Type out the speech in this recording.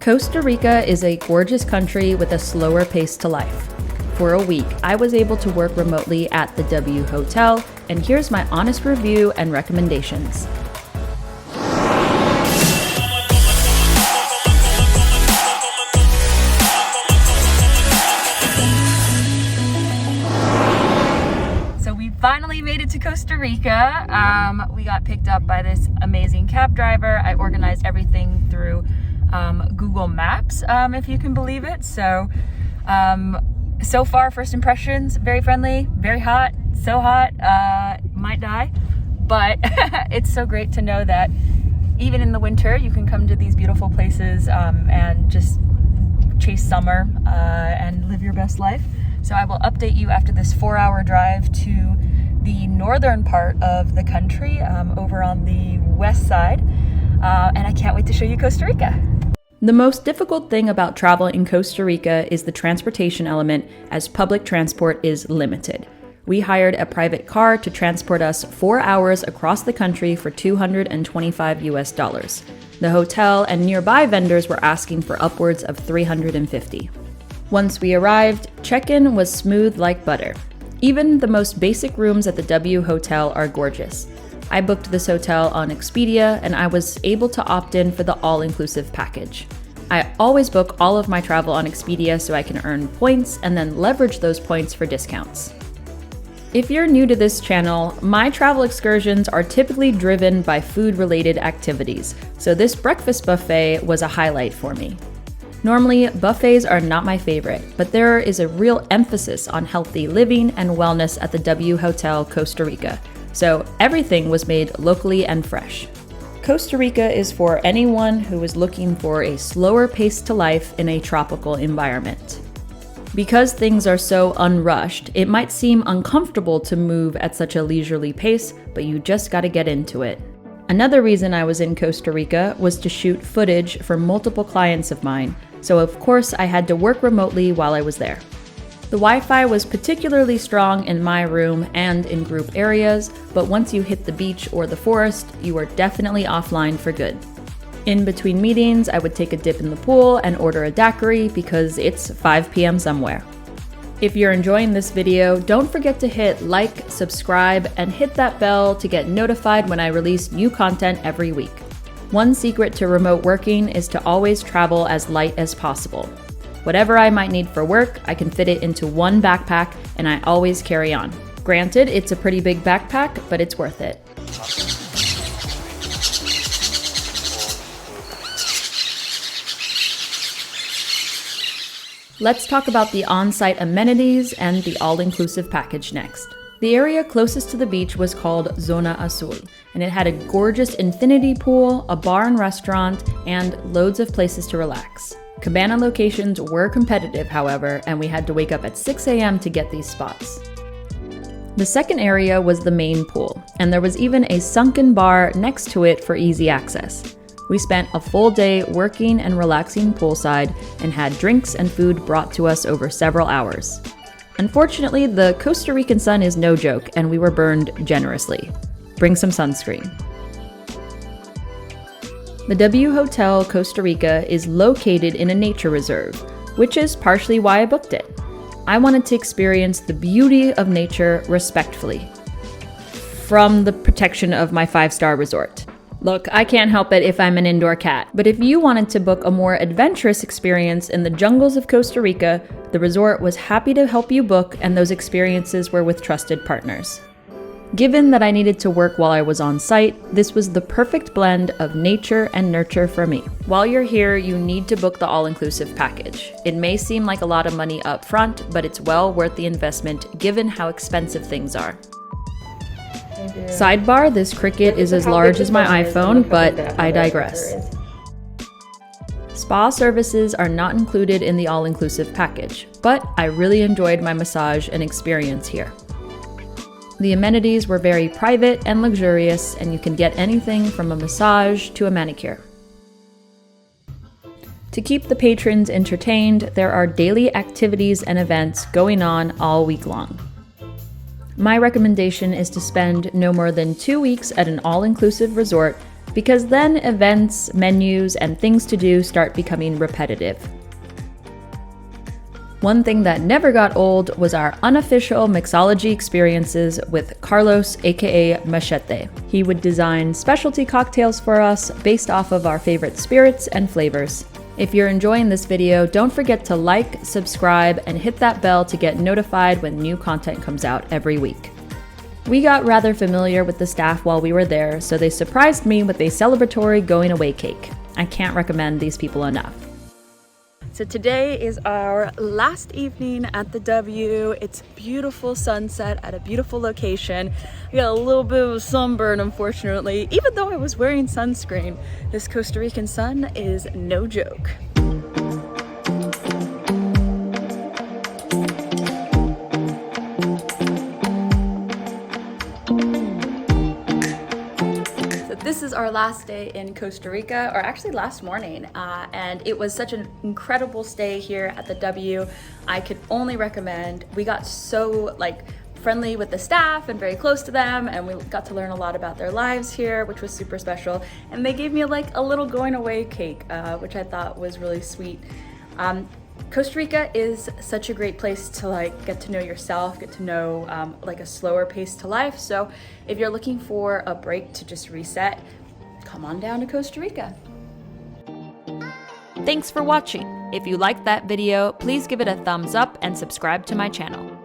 Costa Rica is a gorgeous country with a slower pace to life. For a week, I was able to work remotely at the W Hotel, and here's my honest review and recommendations. So we finally made it to Costa Rica. We got picked up by this amazing cab driver. I organized everything through Google Maps, if you can believe it. So far, first impressions, very friendly, very hot, so hot, might die. But it's so great to know that even in the winter, you can come to these beautiful places and just chase summer and live your best life. So I will update you after this 4-hour drive to the northern part of the country, over on the west side. And I can't wait to show you Costa Rica. The most difficult thing about travel in Costa Rica is the transportation element, as public transport is limited. We hired a private car to transport us 4 hours across the country for $225 US. The hotel and nearby vendors were asking for upwards of $350. Once we arrived, check-in was smooth like butter. Even the most basic rooms at the W Hotel are gorgeous. I booked this hotel on Expedia, and I was able to opt in for the all-inclusive package. I always book all of my travel on Expedia so I can earn points and then leverage those points for discounts. If you're new to this channel, my travel excursions are typically driven by food-related activities, so this breakfast buffet was a highlight for me. Normally, buffets are not my favorite, but there is a real emphasis on healthy living and wellness at the W Hotel Costa Rica. So everything was made locally and fresh. Costa Rica is for anyone who is looking for a slower pace to life in a tropical environment. Because things are so unrushed, it might seem uncomfortable to move at such a leisurely pace, but you just gotta get into it. Another reason I was in Costa Rica was to shoot footage for multiple clients of mine, so of course I had to work remotely while I was there. The Wi-Fi was particularly strong in my room and in group areas, but once you hit the beach or the forest, you are definitely offline for good. In between meetings, I would take a dip in the pool and order a daiquiri because it's 5 p.m. somewhere. If you're enjoying this video, don't forget to hit like, subscribe, and hit that bell to get notified when I release new content every week. One secret to remote working is to always travel as light as possible. Whatever I might need for work, I can fit it into one backpack, and I always carry on. Granted, it's a pretty big backpack, but it's worth it. Let's talk about the on-site amenities and the all-inclusive package next. The area closest to the beach was called Zona Azul, and it had a gorgeous infinity pool, a bar and restaurant, and loads of places to relax. Cabana locations were competitive, however, and we had to wake up at 6 a.m. to get these spots. The second area was the main pool, and there was even a sunken bar next to it for easy access. We spent a full day working and relaxing poolside and had drinks and food brought to us over several hours. Unfortunately, the Costa Rican sun is no joke, and we were burned generously. Bring some sunscreen. The W Hotel Costa Rica is located in a nature reserve, which is partially why I booked it. I wanted to experience the beauty of nature respectfully, from the protection of my 5-star resort. Look, I can't help it if I'm an indoor cat, but if you wanted to book a more adventurous experience in the jungles of Costa Rica, the resort was happy to help you book, and those experiences were with trusted partners. Given that I needed to work while I was on site, this was the perfect blend of nature and nurture for me. While you're here, you need to book the all-inclusive package. It may seem like a lot of money up front, but it's well worth the investment given how expensive things are. Sidebar, this Cricut is as large as my iPhone, but I digress. Spa services are not included in the all-inclusive package, but I really enjoyed my massage and experience here. The amenities were very private and luxurious, and you can get anything from a massage to a manicure. To keep the patrons entertained, there are daily activities and events going on all week long. My recommendation is to spend no more than 2 weeks at an all-inclusive resort because then events, menus, and things to do start becoming repetitive. One thing that never got old was our unofficial mixology experiences with Carlos, aka Machete. He would design specialty cocktails for us based off of our favorite spirits and flavors. If you're enjoying this video, don't forget to like, subscribe, and hit that bell to get notified when new content comes out every week. We got rather familiar with the staff while we were there, so they surprised me with a celebratory going away cake. I can't recommend these people enough. So today is our last evening at the W. It's beautiful sunset at a beautiful location. I got a little bit of a sunburn, unfortunately. Even though I was wearing sunscreen, this Costa Rican sun is no joke. This is our last day in Costa Rica, or actually last morning, and it was such an incredible stay here at the W. I could only recommend. We got so friendly with the staff and very close to them, and we got to learn a lot about their lives here, which was super special. And they gave me a little going away cake, which I thought was really sweet. Costa Rica is such a great place to get to know yourself, get to know a slower pace to life. So if you're looking for a break to just reset, come on down to Costa Rica. Thanks for watching. If you liked that video, please give it a thumbs up and subscribe to my channel.